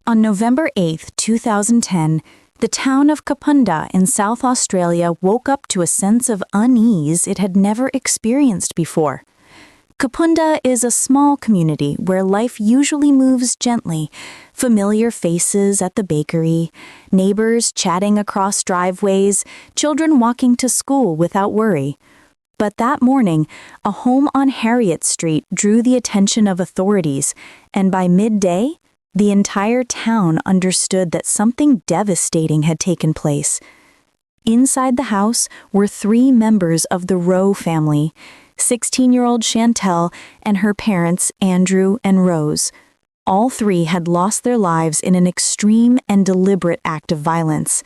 On November 8, 2010, the town of Kapunda in South Australia woke up to a sense of unease it had never experienced before. Kapunda is a small community where life usually moves gently, familiar faces at the bakery, neighbors chatting across driveways, children walking to school without worry. But that morning, a home on Harriet Street drew the attention of authorities, and by midday, the entire town understood that something devastating had taken place. Inside the house were 3 members of the Rowe family, 16-year-old Chantelle and her parents Andrew and Rose. All 3 had lost their lives in an extreme and deliberate act of violence.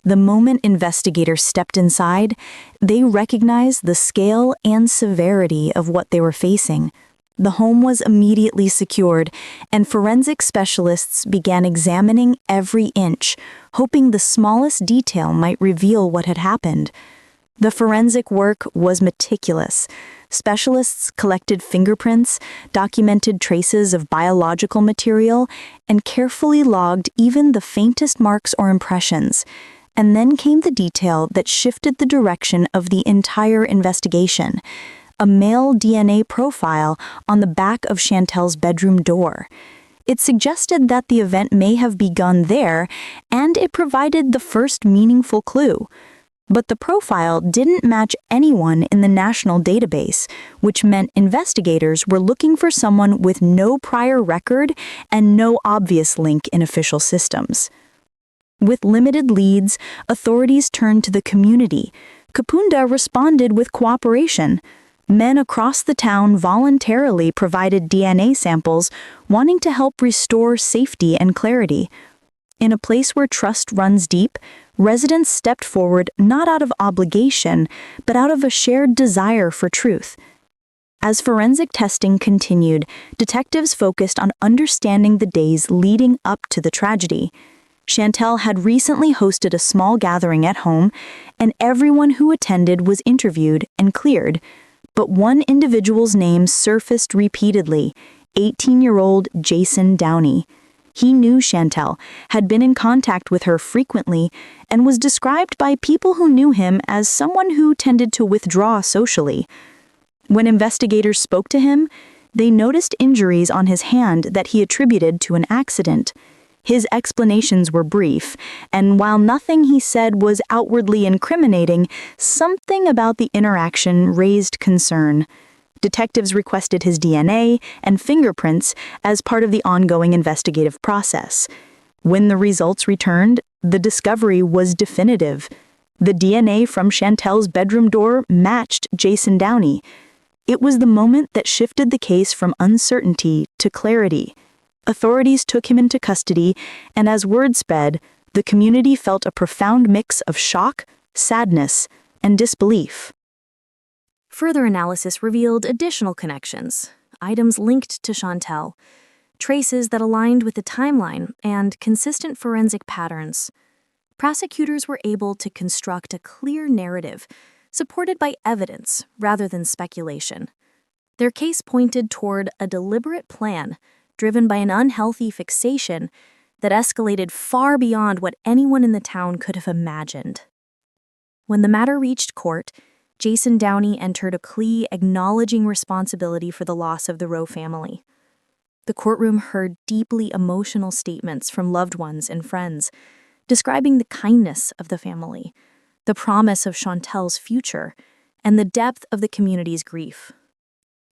The moment investigators stepped inside, they recognized the scale and severity of what they were facing. The home was immediately secured, and forensic specialists began examining every inch, hoping the smallest detail might reveal what had happened. The forensic work was meticulous. Specialists collected fingerprints, documented traces of biological material, and carefully logged even the faintest marks or impressions. And then came the detail that shifted the direction of the entire investigation: a male DNA profile on the back of Chantelle's bedroom door. It suggested that the event may have begun there, and it provided the first meaningful clue. But the profile didn't match anyone in the national database, which meant investigators were looking for someone with no prior record and no obvious link in official systems. With limited leads, authorities turned to the community. Kapunda responded with cooperation. Men across the town voluntarily provided DNA samples, wanting to help restore safety and clarity. In a place where trust runs deep, residents stepped forward not out of obligation, but out of a shared desire for truth. As forensic testing continued, detectives focused on understanding the days leading up to the tragedy. Chantelle had recently hosted a small gathering at home, and everyone who attended was interviewed and cleared. But one individual's name surfaced repeatedly: 18-year-old Jason Downey. He knew Chantelle, had been in contact with her frequently, and was described by people who knew him as someone who tended to withdraw socially. When investigators spoke to him, they noticed injuries on his hand that he attributed to an accident. His explanations were brief, and while nothing he said was outwardly incriminating, something about the interaction raised concern. Detectives requested his DNA and fingerprints as part of the ongoing investigative process. When the results returned, the discovery was definitive. The DNA from Chantelle's bedroom door matched Jason Downey. It was the moment that shifted the case from uncertainty to clarity. Authorities took him into custody, and as word sped, the community felt a profound mix of shock, sadness, and disbelief. Further analysis revealed additional connections, items linked to Chantelle, traces that aligned with the timeline, and consistent forensic patterns. Prosecutors were able to construct a clear narrative, supported by evidence rather than speculation. Their case pointed toward a deliberate plan, driven by an unhealthy fixation that escalated far beyond what anyone in the town could have imagined. When the matter reached court, Jason Downey entered a plea acknowledging responsibility for the loss of the Rowe family. The courtroom heard deeply emotional statements from loved ones and friends, describing the kindness of the family, the promise of Chantelle's future, and the depth of the community's grief.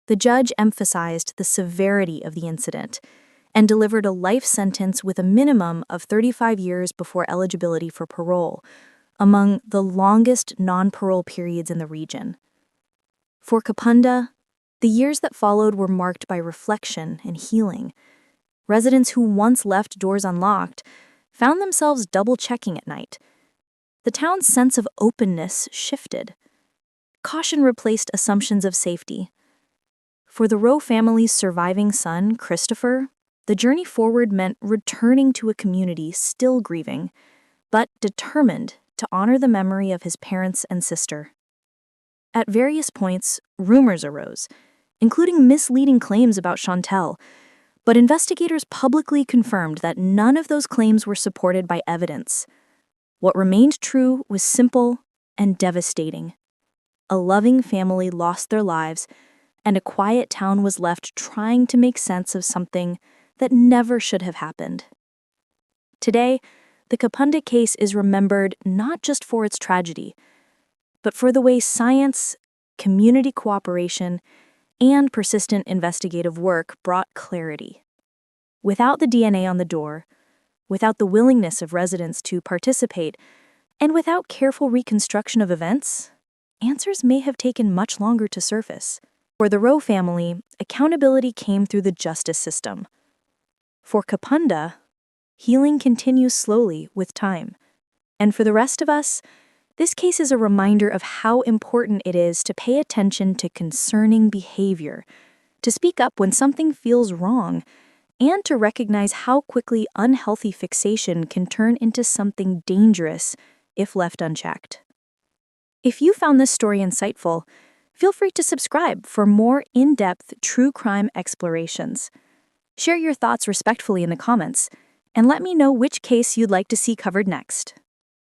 The judge emphasized the severity of the incident and delivered a life sentence with a minimum of 35 years before eligibility for parole, among the longest non-parole periods in the region. For Kapunda, the years that followed were marked by reflection and healing. Residents who once left doors unlocked found themselves double-checking at night. The town's sense of openness shifted. Caution replaced assumptions of safety. For the Rowe family's surviving son, Christopher, the journey forward meant returning to a community still grieving, but determined to honor the memory of his parents and sister. At various points, rumors arose, including misleading claims about Chantelle, But investigators publicly confirmed that none of those claims were supported by evidence. What remained true was simple and devastating. A loving family lost their lives, and a quiet town was left trying to make sense of something that never should have happened. Today, the Kapunda case is remembered not just for its tragedy, but for the way science, community cooperation, and persistent investigative work brought clarity. Without the DNA on the door, without the willingness of residents to participate, and without careful reconstruction of events, answers may have taken much longer to surface. For the Rowe family, accountability came through the justice system. For Kapunda, healing continues slowly with time. And for the rest of us, this case is a reminder of how important it is to pay attention to concerning behavior, to speak up when something feels wrong, and to recognize how quickly unhealthy fixation can turn into something dangerous if left unchecked. If you found this story insightful, feel free to subscribe for more in-depth true crime explorations. Share your thoughts respectfully in the comments, and let me know which case you'd like to see covered next.